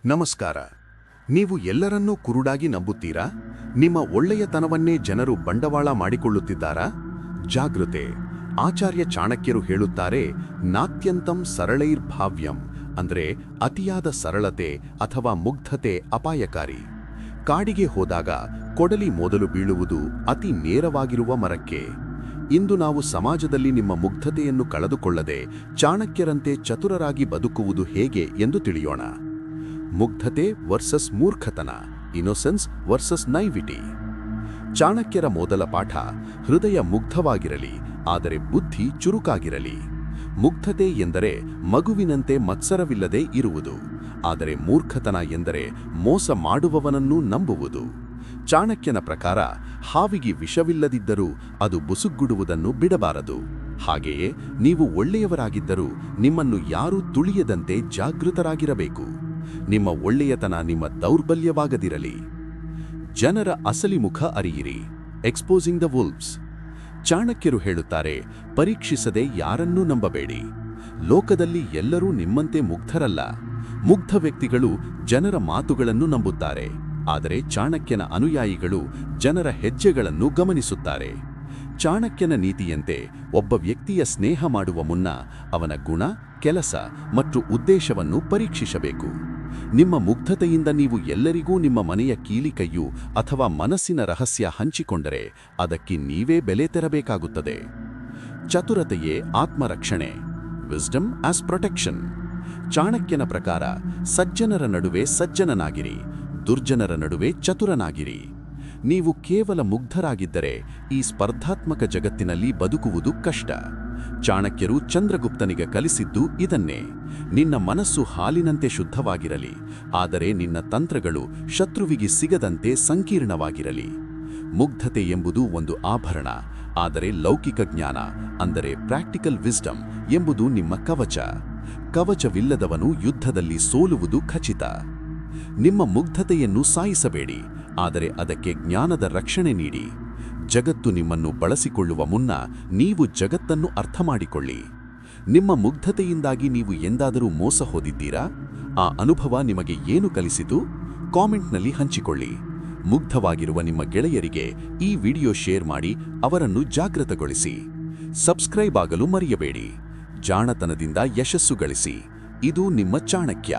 ನಮಸ್ಕಾರ. ನೀವು ಎಲ್ಲರನ್ನೂ ಕುರುಡಾಗಿ ನಂಬುತ್ತೀರಾ? ನಿಮ್ಮ ಒಳ್ಳೆಯತನವನ್ನೇ ಜನರು ಬಂಡವಾಳ ಮಾಡಿಕೊಳ್ಳುತ್ತಿದ್ದಾರಾ? ಜಾಗೃತೆ. ಆಚಾರ್ಯ ಚಾಣಕ್ಯರು ಹೇಳುತ್ತಾರೆ, ನಾತ್ಯಂತಂ ಸರಳೈರ್ಭಾವ್ಯಂ, ಅಂದ್ರೆ ಅತಿಯಾದ ಸರಳತೆ ಅಥವಾ ಮುಗ್ಧತೆ ಅಪಾಯಕಾರಿ. ಕಾಡಿಗೆ ಹೋದಾಗ ಕೊಡಲಿ ಮೊದಲು ಬೀಳುವುದು ಅತಿ ನೇರವಾಗಿರುವ ಮರಕ್ಕೆ. ಇಂದು ನಾವು ಸಮಾಜದಲ್ಲಿ ನಿಮ್ಮ ಮುಗ್ಧತೆಯನ್ನು ಕಳೆದುಕೊಳ್ಳದೆ ಚಾಣಕ್ಯರಂತೆ ಚತುರರಾಗಿ ಬದುಕುವುದು ಹೇಗೆ ಎಂದು ತಿಳಿಯೋಣ. ಮುಗ್ಧತೆ ವರ್ಸಸ್ ಮೂರ್ಖತನ, ಇನ್ನೋಸೆನ್ಸ್ ವರ್ಸಸ್ ನೈವಿಟಿ. ಚಾಣಕ್ಯರ ಮೊದಲ ಪಾಠ, ಹೃದಯ ಮುಗ್ಧವಾಗಿರಲಿ ಆದರೆ ಬುದ್ಧಿ ಚುರುಕಾಗಿರಲಿ. ಮುಗ್ಧತೆ ಎಂದರೆ ಮಗುವಿನಂತೆ ಮತ್ಸರವಿಲ್ಲದೆ ಇರುವುದು, ಆದರೆ ಮೂರ್ಖತನ ಎಂದರೆ ಮೋಸ ಮಾಡುವವನನ್ನು ನಂಬುವುದು. ಚಾಣಕ್ಯನ ಪ್ರಕಾರ ಹಾವಿಗೆ ವಿಷವಿಲ್ಲದಿದ್ದರೂ ಅದು ಬುಸುಗುಡುವುದನ್ನು ಬಿಡಬಾರದು. ಹಾಗೆಯೇ ನೀವು ಒಳ್ಳೆಯವರಾಗಿದ್ದರೂ ನಿಮ್ಮನ್ನು ಯಾರೂ ತುಳಿಯದಂತೆ ಜಾಗೃತರಾಗಿರಬೇಕು. ನಿಮ್ಮ ಒಳ್ಳೆಯತನ ನಿಮ್ಮ ದೌರ್ಬಲ್ಯವಾಗದಿರಲಿ. ಜನರ ಅಸಲಿ ಮುಖ ಅರಿಯಿರಿ. Exposing the ವುಲ್ವ್ಸ್. ಚಾಣಕ್ಯರು ಹೇಳುತ್ತಾರೆ, ಪರೀಕ್ಷಿಸದೆ ಯಾರನ್ನೂ ನಂಬಬೇಡಿ. ಲೋಕದಲ್ಲಿ ಎಲ್ಲರೂ ನಿಮ್ಮಂತೆ ಮುಗ್ಧರಲ್ಲ. ಮುಗ್ಧ ವ್ಯಕ್ತಿಗಳು ಜನರ ಮಾತುಗಳನ್ನು ನಂಬುತ್ತಾರೆ, ಆದರೆ ಚಾಣಕ್ಯನ ಅನುಯಾಯಿಗಳು ಜನರ ಹೆಜ್ಜೆಗಳನ್ನು ಗಮನಿಸುತ್ತಾರೆ. ಚಾಣಕ್ಯನ ನೀತಿಯಂತೆ ಒಬ್ಬ ವ್ಯಕ್ತಿಯ ಸ್ನೇಹ ಮಾಡುವ ಮುನ್ನ ಅವನ ಗುಣ, ಕೆಲಸ ಮತ್ತು ಉದ್ದೇಶವನ್ನು ಪರೀಕ್ಷಿಸಬೇಕು. ನಿಮ್ಮ ಮುಗ್ಧತೆಯಿಂದ ನೀವು ಎಲ್ಲರಿಗೂ ನಿಮ್ಮ ಮನೆಯ ಕೀಲಿಕೈಯು ಅಥವಾ ಮನಸ್ಸಿನ ರಹಸ್ಯ ಹಂಚಿಕೊಂಡರೆ ಅದಕ್ಕೆ ನೀವೇ ಬೆಲೆ ತೆರಬೇಕಾಗುತ್ತದೆ. ಚತುರತೆಯೇ ಆತ್ಮರಕ್ಷಣೆ. Wisdom as protection. ಚಾಣಕ್ಯನ ಪ್ರಕಾರ ಸಜ್ಜನರ ನಡುವೆ ಸಜ್ಜನನಾಗಿರಿ, ದುರ್ಜನರ ನಡುವೆ ಚತುರನಾಗಿರಿ. ನೀವು ಕೇವಲ ಮುಗ್ಧರಾಗಿದ್ದರೆ ಈ ಸ್ಪರ್ಧಾತ್ಮಕ ಜಗತ್ತಿನಲ್ಲಿ ಬದುಕುವುದು ಕಷ್ಟ. ಚಾಣಕ್ಯರು ಚಂದ್ರಗುಪ್ತನಿಗೆ ಕಲಿಸಿದ್ದು ಇದನ್ನೇ. ನಿನ್ನ ಮನಸ್ಸು ಹಾಲಿನಂತೆ ಶುದ್ಧವಾಗಿರಲಿ, ಆದರೆ ನಿನ್ನ ತಂತ್ರಗಳು ಶತ್ರುವಿಗೆ ಸಿಗದಂತೆ ಸಂಕೀರ್ಣವಾಗಿರಲಿ. ಮುಗ್ಧತೆ ಎಂಬುದು ಒಂದು ಆಭರಣ, ಆದರೆ ಲೌಕಿಕ ಜ್ಞಾನ ಅಂದರೆ ಪ್ರಾಕ್ಟಿಕಲ್ ವಿಸ್ಡಮ್ ಎಂಬುದು ನಿಮ್ಮ ಕವಚ. ಕವಚವಿಲ್ಲದವನು ಯುದ್ಧದಲ್ಲಿ ಸೋಲುವುದು ಖಚಿತ. ನಿಮ್ಮ ಮುಗ್ಧತೆಯನ್ನು ಸಾಯಿಸಬೇಡಿ, ಆದರೆ ಅದಕ್ಕೆ ಜ್ಞಾನದ ರಕ್ಷಣೆ ನೀಡಿ. ಜಗತ್ತು ನಿಮ್ಮನ್ನು ಬಳಸಿಕೊಳ್ಳುವ ಮುನ್ನ ನೀವು ಜಗತ್ತನ್ನು ಅರ್ಥ ಮಾಡಿಕೊಳ್ಳಿ. ನಿಮ್ಮ ಮುಗ್ಧತೆಯಿಂದಾಗಿ ನೀವು ಎಂದಾದರೂ ಮೋಸ ಹೋದಿದ್ದೀರಾ? ಆ ಅನುಭವ ನಿಮಗೆ ಏನು ಕಲಿಸಿತು? ಕಾಮೆಂಟ್ನಲ್ಲಿ ಹಂಚಿಕೊಳ್ಳಿ. ಮುಗ್ಧವಾಗಿರುವ ನಿಮ್ಮ ಗೆಳೆಯರಿಗೆ ಈ ವಿಡಿಯೋ ಶೇರ್ ಮಾಡಿ ಅವರನ್ನು ಜಾಗೃತಗೊಳಿಸಿ. ಸಬ್ಸ್ಕ್ರೈಬ್ ಆಗಲು ಮರೆಯಬೇಡಿ. ಜಾಣತನದಿಂದ ಯಶಸ್ಸು ಗಳಿಸಿ. ಇದು ನಿಮ್ಮ ಚಾಣಕ್ಯ.